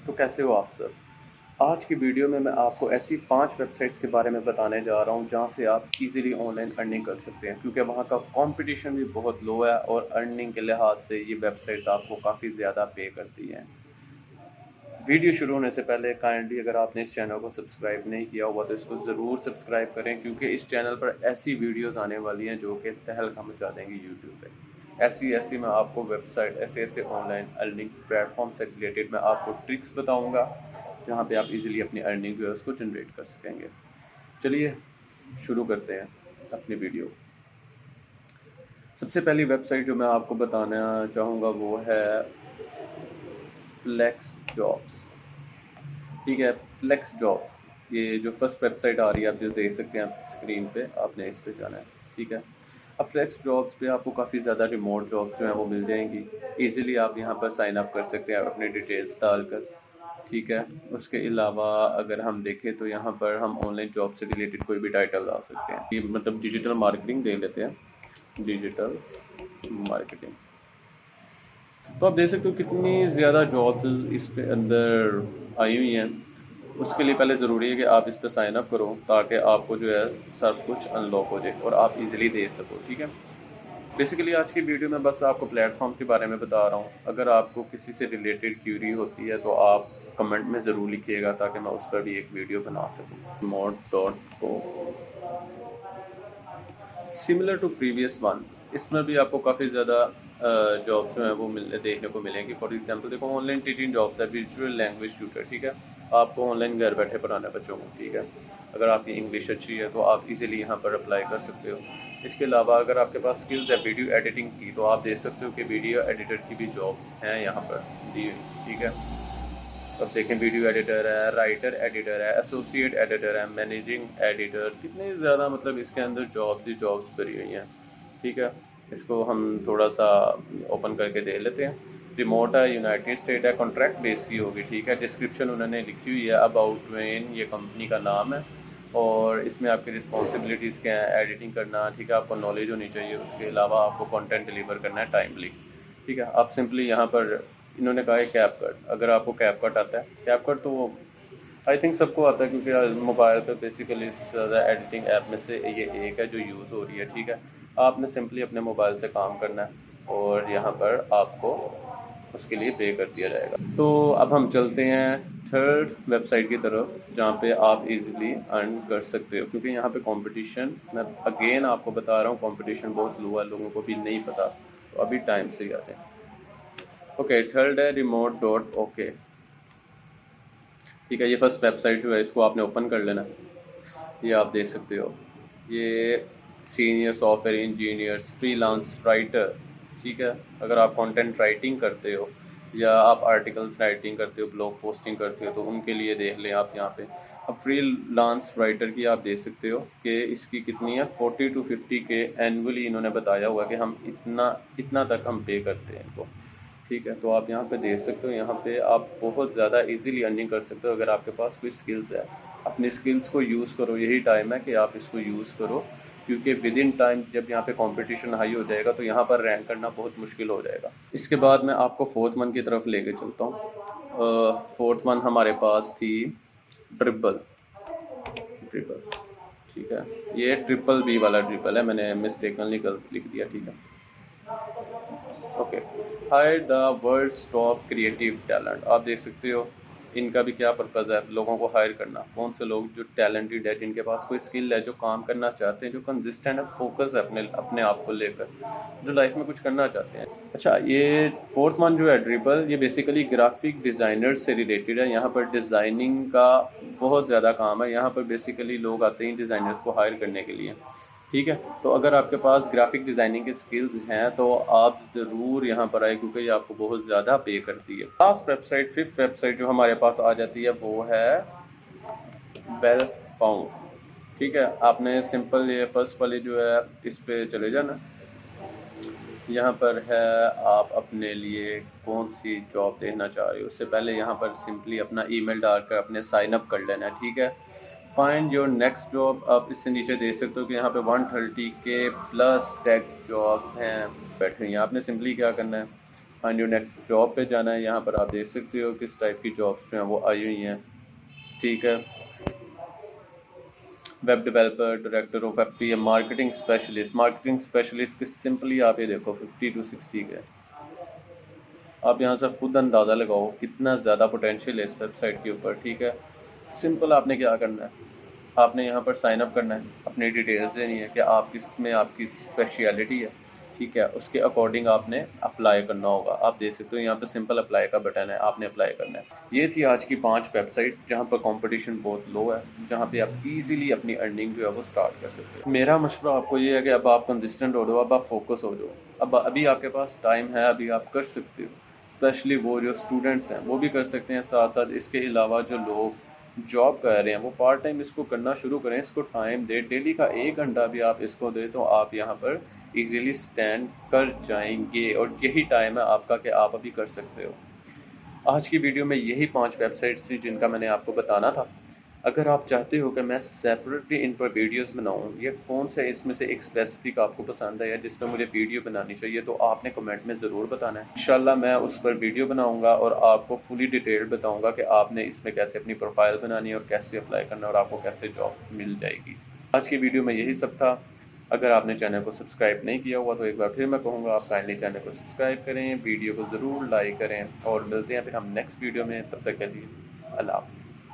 तो कैसे हो आप सब। आज की वीडियो में मैं आपको ऐसी 5 वेबसाइट्स के बारे में बताने जा रहा हूं जहां से आप इजीली ऑनलाइन अर्निंग कर सकते हैं, क्योंकि वहां का कंपटीशन भी बहुत लो है और अर्निंग के लिहाज से ये वेबसाइट्स आपको काफ़ी ज़्यादा पे करती हैं। वीडियो शुरू होने से पहले काइंडली अगर आपने इस चैनल को सब्सक्राइब नहीं किया हुआ तो इसको ज़रूर सब्सक्राइब करें, क्योंकि इस चैनल पर ऐसी वीडियोस आने वाली हैं जो कि तहलका मचा देंगी यूट्यूब पे। ऐसी मैं आपको वेबसाइट ऐसे ऑनलाइन अर्निंग प्लेटफॉर्म से रिलेटेड मैं आपको ट्रिक्स बताऊंगा जहां पे आप इजीली अपनी अर्निंग जो है उसको जनरेट कर सकेंगे। चलिए शुरू करते हैं अपनी वीडियो। सबसे पहली वेबसाइट जो मैं आपको बताना चाहूँगा वो है फ्लेक्स जॉब्स। ठीक है, फ्लेक्स जॉब्स ये जो फर्स्ट वेबसाइट आ रही है आप जो देख सकते हैं स्क्रीन पे, आपने इस पे जाना है। ठीक है, अब फ्लेक्स जॉब्स पे आपको काफ़ी ज़्यादा रिमोट जॉब्स जो हैं वो मिल जाएंगी। इजीली आप यहाँ पर साइन अप कर सकते हैं अपनी डिटेल्स डालकर। ठीक है, उसके अलावा अगर हम देखें तो यहाँ पर हम ऑनलाइन जॉब से रिलेटेड कोई भी टाइटल डाल सकते हैं। ये मतलब डिजिटल मार्केटिंग दे लेते हैं, डिजिटल मार्केटिंग। तो आप देख सकते हो कितनी ज़्यादा जॉब्स इस पे अंदर आई हुई हैं। उसके लिए पहले ज़रूरी है कि आप इस पर साइन अप करो ताकि आपको जो है सब कुछ अनलॉक हो जाए और आप इजीली दे सको। ठीक है, बेसिकली आज की वीडियो में बस आपको प्लेटफॉर्म के बारे में बता रहा हूँ। अगर आपको किसी से रिलेटेड क्यूरी होती है तो आप कमेंट में ज़रूर लिखिएगा ताकि मैं उस पर भी एक वीडियो बना सकूँ। mod.co similar to previous one, इसमें भी आपको काफ़ी ज़्यादा जॉब्स जो हैं वो देखने को मिलेंगी। फॉर एग्जांपल देखो, ऑनलाइन टीचिंग जॉब्स है, विजुअल लैंग्वेज ट्यूटर। ठीक है, आपको ऑनलाइन घर बैठे पढ़ाना बच्चों को। ठीक है, अगर आपकी इंग्लिश अच्छी है तो आप इजीली यहाँ पर अप्लाई कर सकते हो। इसके अलावा अगर आपके पास स्किल्स है वीडियो एडिटिंग की तो आप देख सकते हो कि वीडियो एडिटर की भी जॉब्स हैं यहाँ पर दी हुई। ठीक है, अब देखें, वीडियो एडिटर है, राइटर एडिटर है, एसोसिएट एडिटर है, मैनेजिंग एडिटर, कितने ज़्यादा मतलब इसके अंदर जॉब्स ही जॉब्स भरी हुई हैं। ठीक है, इसको हम थोड़ा सा ओपन करके देख लेते हैं। रिमोट है, यूनाइटेड स्टेट है, कॉन्ट्रैक्ट बेस की होगी। ठीक है, डिस्क्रिप्शन उन्होंने लिखी हुई है, अबाउट वेन ये कंपनी का नाम है और इसमें आपकी रिस्पॉन्सिबिलिटीज़ क्या हैं, एडिटिंग करना। ठीक है, आपको नॉलेज होनी चाहिए। उसके अलावा आपको कंटेंट डिलीवर करना है टाइमली। ठीक है, आप सिंपली यहाँ पर इन्होंने कहा है कैपकट। अगर आपको कैपकट आता है, कैपकट तो आई थिंक सबको आता है क्योंकि मोबाइल पे बेसिकली सबसे ज़्यादा एडिटिंग ऐप में से ये एक है जो यूज़ हो रही है। ठीक है, आपने सिंपली अपने मोबाइल से काम करना है और यहाँ पर आपको उसके लिए पे कर दिया जाएगा। तो अब हम चलते हैं थर्ड वेबसाइट की तरफ जहाँ पे आप इजीली अर्न कर सकते हो, क्योंकि यहाँ पे कंपटीशन, मैं अगेन आपको बता रहा हूँ, कंपटीशन बहुत लो है, लोगों को भी नहीं पता, तो अभी टाइम से ही आते हैं। ओके, थर्ड है remote.ok। ठीक है, ये फर्स्ट वेबसाइट जो है इसको आपने ओपन कर लेना। ये आप देख सकते हो, ये senior software engineers, freelance writer. ठीक है, अगर आप कंटेंट राइटिंग करते हो या आप आर्टिकल्स राइटिंग करते हो, ब्लॉग पोस्टिंग करते हो, तो उनके लिए देख लें आप यहाँ पे। अब फ्रीलांस राइटर की आप देख सकते हो कि इसकी कितनी है, 40 to 50 के एनुअली इन्होंने बताया हुआ कि हम इतना तक हम पे करते हैं इनको। ठीक है, तो आप यहाँ पे देख सकते हो, यहाँ पे आप बहुत ज़्यादा इजीली अर्निंग कर सकते हो अगर आपके पास कोई स्किल्स है। अपनी स्किल्स को यूज़ करो, यही टाइम है कि आप इसको यूज़ करो, क्योंकि विद इन टाइम जब यहाँ पे कंपटीशन हाई हो जाएगा तो यहाँ पर रैंक करना बहुत मुश्किल हो जाएगा। इसके बाद मैं आपको फोर्थ वन की तरफ लेके चलता हूँ। फोर्थ वन हमारे पास थी ड्रिबल। ठीक है, ये ट्रिपल बी वाला ड्रिबल है, मैंने मिस्टेकनली गलत लिख दिया। ठीक है, okay, hire the world's top creative talent. आप देख सकते हो इनका भी क्या पर्पज़ है, लोगों को हायर करना। कौन से लोग जो टैलेंटेड है, जिनके पास कोई स्किल है, जो काम करना चाहते हैं, जो कंसिस्टेंट है, फोकस है अपने आप को लेकर, जो लाइफ में कुछ करना चाहते हैं। अच्छा, ये फोर्थ वन जो है ड्रिबल, ये बेसिकली ग्राफिक डिज़ाइनर से रिलेटेड है। यहाँ पर डिज़ाइनिंग का बहुत ज़्यादा काम है। यहाँ पर बेसिकली लोग आते हैं डिज़ाइनर्स को हायर करने के लिए। ठीक है, तो अगर आपके पास ग्राफिक डिज़ाइनिंग के स्किल्स हैं तो आप ज़रूर यहाँ पर आए, क्योंकि ये आपको बहुत ज़्यादा पे करती है। लास्ट वेबसाइट, फिफ्थ वेबसाइट जो हमारे पास आ जाती है वो है वेल फाउंड। ठीक है, आपने सिंपल ये फर्स्ट वाली जो है इस पे चले जाना। यहाँ पर है आप अपने लिए कौन सी जॉब देखना चाह रहे हो, उससे पहले यहाँ पर सिंपली अपना ईमेल डालकर अपने साइन अप कर लेना है। ठीक है, फाइंड योर नेक्स्ट जॉब, आप इससे नीचे देख सकते हो कि यहाँ पे 130 के प्लस टेक जॉब्स हैं बैठे हुई हैं। आपने सिंपली क्या करना है, फाइंड योर नेक्स्ट जॉब पे जाना है। यहाँ पर आप देख सकते हो किस टाइप की जॉब्स जो हैं वो आई हुई हैं, ठीक है। Web developer, director of F marketing specialist के सिंपली आप ये देखो 50 to 60 के। आप यहाँ से खुद अंदाज़ा लगाओ कितना ज़्यादा पोटेंशियल है इस वेबसाइट के ऊपर, ठीक है। सिंपल आपने क्या करना है, आपने यहाँ पर साइन अप करना है, अपनी डिटेल्स देनी है कि आप किस में आपकी स्पेशलिटी है, ठीक है। उसके अकॉर्डिंग आपने अप्लाई करना होगा। आप देख सकते हो यहाँ पे सिंपल अप्लाई का बटन है, आपने अप्लाई करना है। ये थी आज की 5 वेबसाइट जहाँ पर कंपटीशन बहुत लो है, जहाँ पे आप इजीली अपनी अर्निंग जो है वो स्टार्ट कर सकते हो। मेरा मशवरा आपको ये है कि अब आप कंसिस्टेंट हो जाओ, अब आप फोकस हो जाओ। अब अभी आपके पास टाइम है, अभी आप कर सकते हो। स्पेशली वो जो स्टूडेंट्स हैं वो भी कर सकते हैं, साथ साथ इसके अलावा जो लोग जॉब कर रहे हैं वो पार्ट टाइम इसको करना शुरू करें। इसको टाइम दे, डेली का 1 घंटा भी आप इसको दे तो आप यहाँ पर इजीली स्टैंड कर जाएंगे, और यही टाइम है आपका कि आप अभी कर सकते हो। आज की वीडियो में यही 5 वेबसाइट्स थी जिनका मैंने आपको बताना था। अगर आप चाहते हो कि मैं सेपरेटली इन पर वीडियोस बनाऊं, या कौन सा इसमें से एक स्पेसिफिक आपको पसंद है या जिसमें मुझे वीडियो बनानी चाहिए, तो आपने कमेंट में ज़रूर बताना है। इंशाल्लाह मैं उस पर वीडियो बनाऊंगा और आपको फुली डिटेल बताऊंगा कि आपने इसमें कैसे अपनी प्रोफाइल बनानी है और कैसे अप्लाई करना है और आपको कैसे जॉब मिल जाएगी। आज की वीडियो में यही सब था। अगर आपने चैनल को सब्सक्राइब नहीं किया हुआ तो एक बार फिर मैं कहूँगा आप काइंडली चैनल को सब्सक्राइब करें, वीडियो को ज़रूर लाइक करें, और मिलते हैं फिर हम नेक्स्ट वीडियो में। तब तक के लिए अल्लाह हाफ़िज़।